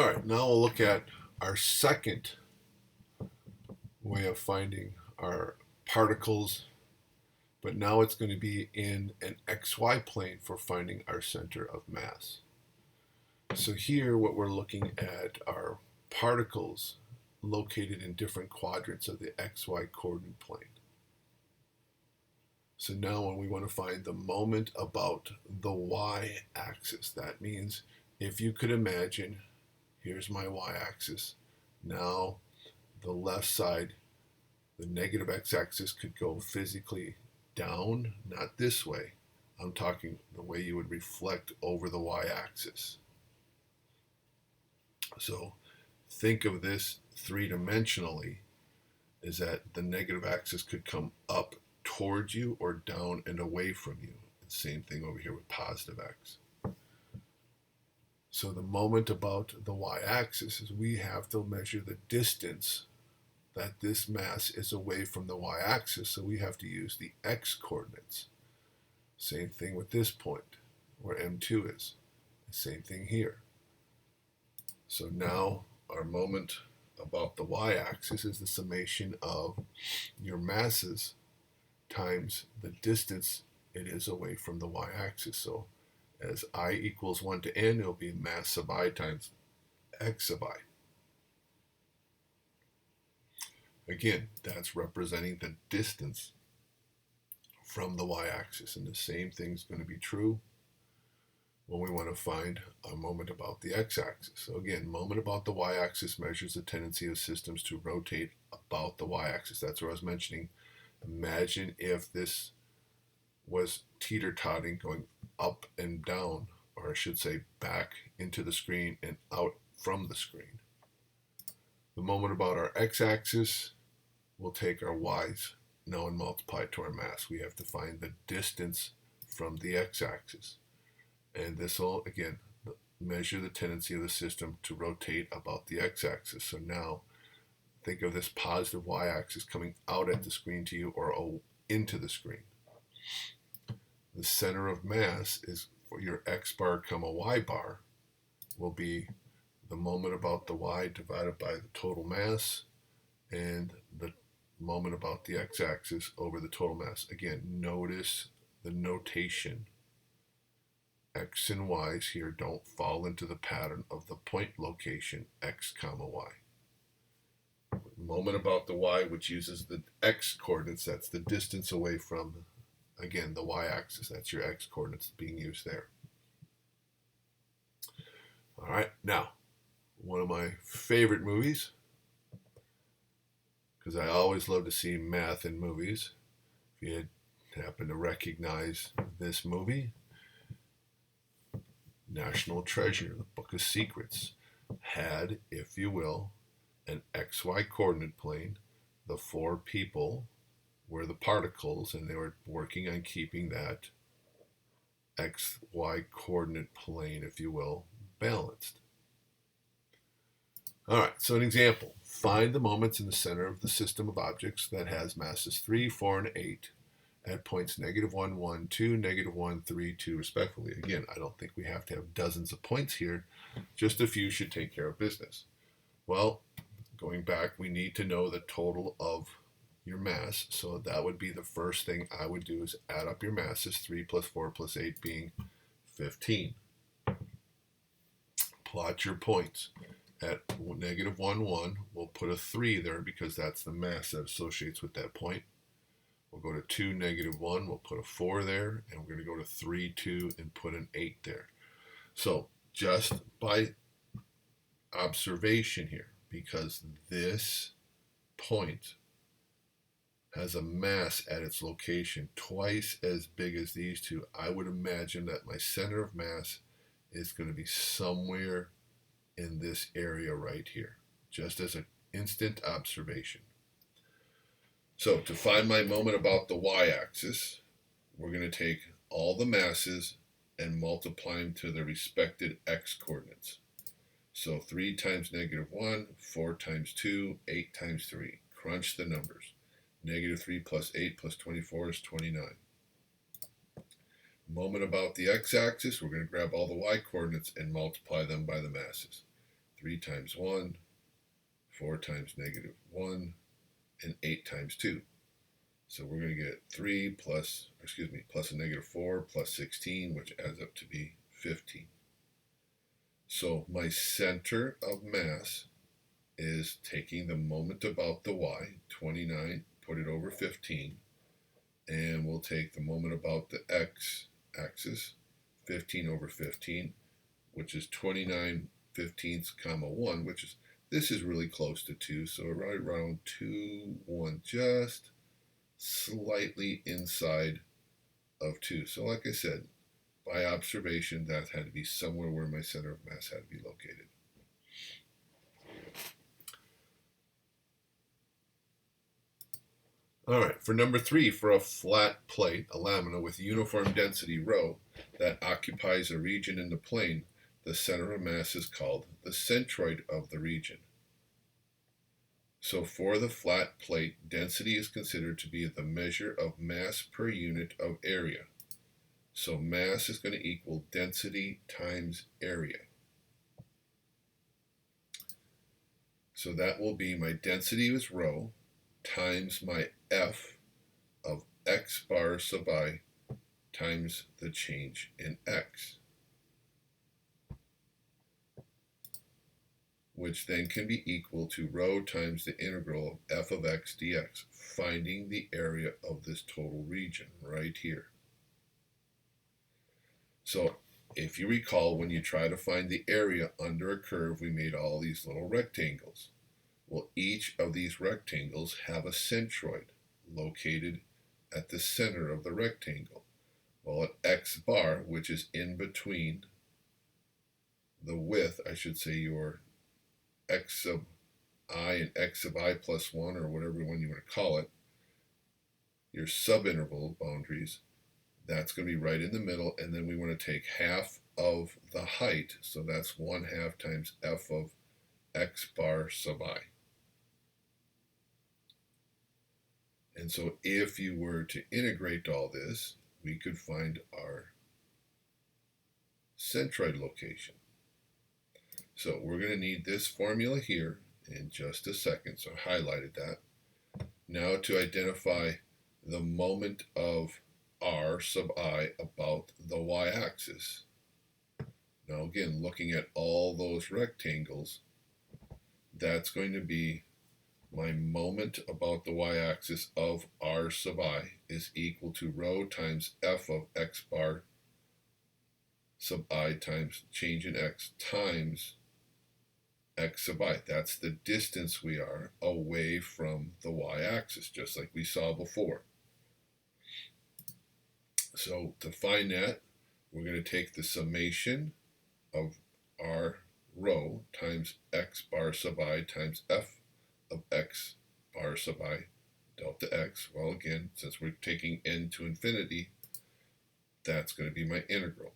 right, now we'll look at our second way of finding our particles, but now it's going to be in an XY plane for finding our center of mass. So here what we're looking at are particles located in different quadrants of the XY coordinate plane. So now when we want to find the moment about the y-axis, that means if you could imagine, here's my y-axis. Now the left side, the negative x-axis could go physically down, not this way. I'm talking the way you would reflect over the y-axis. So think of this three-dimensionally, is that the negative axis could come up towards you or down and away from you. Same thing over here with positive x. So the moment about the y-axis is we have to measure the distance that this mass is away from the y-axis, so we have to use the x-coordinates. Same thing with this point, where M2 is. Same thing here. So now our moment about the y-axis is the summation of your masses times the distance it is away from the y-axis. So as I equals 1 to n, it'll be mass sub I times x sub I. Again, that's representing the distance from the y-axis, and the same thing's going to be true when we want to find a moment about the x-axis. So again, moment about the y-axis measures the tendency of systems to rotate about the y-axis. That's what I was mentioning. Imagine if this was teeter-totting, going up and down, or I should say back into the screen and out from the screen. The moment about our x-axis, we'll take our y's now and multiply it to our mass. We have to find the distance from the x-axis. And this will, again, measure the tendency of the system to rotate about the x-axis. So now, think of this positive y-axis coming out at the screen to you or into the screen. The center of mass is for your x bar comma y bar will be the moment about the y divided by the total mass and the moment about the x-axis over the total mass. Again, notice the notation. X and y's here don't fall into the pattern of the point location x comma y. Moment about the y, which uses the x coordinates, that's the distance away from, again, the y-axis. That's your x coordinates being used there. All right, now, one of my favorite movies, because I always love to see math in movies. If you happen to recognize this movie, National Treasure, the Book of Secrets, had, if you will, an XY coordinate plane. The four people were the particles, and they were working on keeping that XY coordinate plane, if you will, balanced. All right, so an example. Find the moments in the center of the system of objects that has masses 3, 4, and 8 at points -1, 1, 2, -1, 3, 2, respectively. Again, I don't think we have to have dozens of points here. Just a few should take care of business. Well, going back, we need to know the total of your mass. So that would be the first thing I would do is add up your masses, 3 plus 4 plus 8 being 15. Plot your points. At -1, 1, we'll put a 3 there because that's the mass that associates with that point. We'll go to 2, -1, we'll put a 4 there, and we're going to go to 3, 2, and put an 8 there. So just by observation here, because this point has a mass at its location twice as big as these two, I would imagine that my center of mass is going to be somewhere in this area right here, just as an instant observation. So to find my moment about the y-axis, we're going to take all the masses and multiply them to their respective x-coordinates. So 3 times -1, 4 times 2, 8 times 3. Crunch the numbers. -3 plus 8 plus 24 is 29. Moment about the x-axis, we're going to grab all the y-coordinates and multiply them by the masses. 3 times 1, 4 times negative 1, and 8 times 2. So we're going to get 3 plus a negative 4 plus 16, which adds up to be 15. So my center of mass is taking the moment about the y, 29, put it over 15, and we'll take the moment about the x-axis, 15 over 15, which is 29 fifteenths comma 1, this is really close to 2, so right around 2, 1, just slightly inside of 2. So like I said, by observation, that had to be somewhere where my center of mass had to be located. All right, for number 3, for a flat plate, a lamina with uniform density rho that occupies a region in the plane, the center of mass is called the centroid of the region. So for the flat plate, density is considered to be the measure of mass per unit of area. So mass is going to equal density times area. So that will be my density is rho times my F of x bar sub I times the change in x, which then can be equal to rho times the integral of f of x dx, finding the area of this total region right here. So if you recall, when you try to find the area under a curve, we made all these little rectangles. Well, each of these rectangles have a centroid located at the center of the rectangle. Well, at x bar, which is in between the width, I should say your x sub I and x sub I plus 1, or whatever one you want to call it, your subinterval boundaries, that's going to be right in the middle, and then we want to take half of the height, so that's 1/2 times f of x bar sub I. And so if you were to integrate all this, we could find our centroid location. So we're going to need this formula here in just a second, so I highlighted that. Now to identify the moment of r sub I about the y-axis. Now again, looking at all those rectangles, that's going to be my moment about the y-axis of r sub I is equal to rho times f of x bar sub I times change in x times x sub I. That's the distance we are away from the y-axis, just like we saw before. So to find that, we're going to take the summation of r rho times x bar sub I times f of x bar sub I delta x. Well, again, since we're taking n to infinity, that's going to be my integral.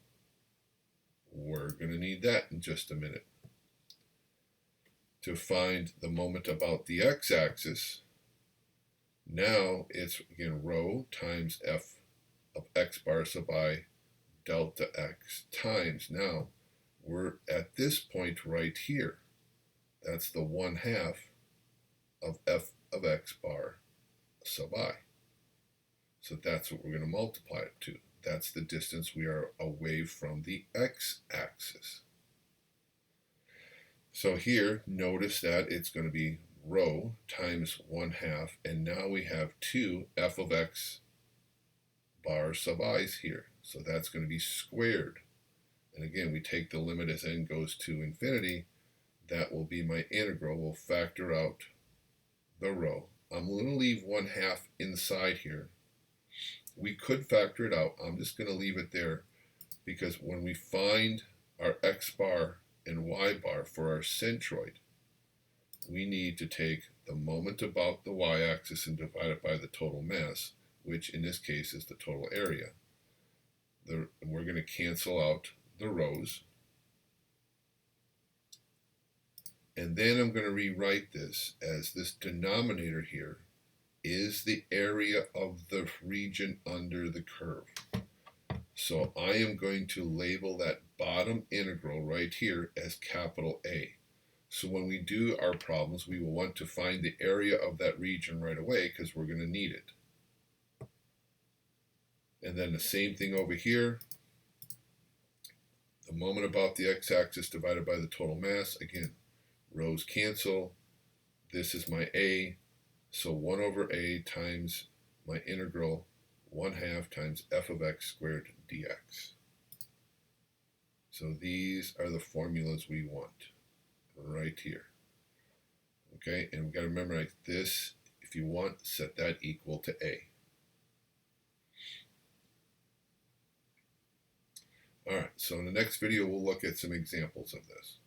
We're going to need that in just a minute. To find the moment about the x-axis, now it's, again, rho times f of x bar sub I delta x times, now we're at this point right here. That's the 1/2 of f of x bar sub I. So that's what we're going to multiply it to. That's the distance we are away from the x-axis. So here, notice that it's going to be rho times 1/2, and now we have 2 f of x bar sub i's here. So that's going to be squared. And again, we take the limit as n goes to infinity. That will be my integral. We'll factor out the rho. I'm going to leave 1/2 inside here. We could factor it out. I'm just going to leave it there because when we find our x bar and y bar for our centroid, we need to take the moment about the y-axis and divide it by the total mass, which in this case is the total area. We're going to cancel out the rows. And then I'm going to rewrite this as this denominator here is the area of the region under the curve. So I am going to label that bottom integral right here as capital A. So when we do our problems, we will want to find the area of that region right away because we're going to need it. And then the same thing over here. The moment about the x-axis divided by the total mass. Again, rows cancel. This is my a. So 1 over a times my integral 1/2 times f of x squared dx. So these are the formulas we want right here. Okay, and we've got to memorize this. If you want, set that equal to a. All right, so in the next video, we'll look at some examples of this.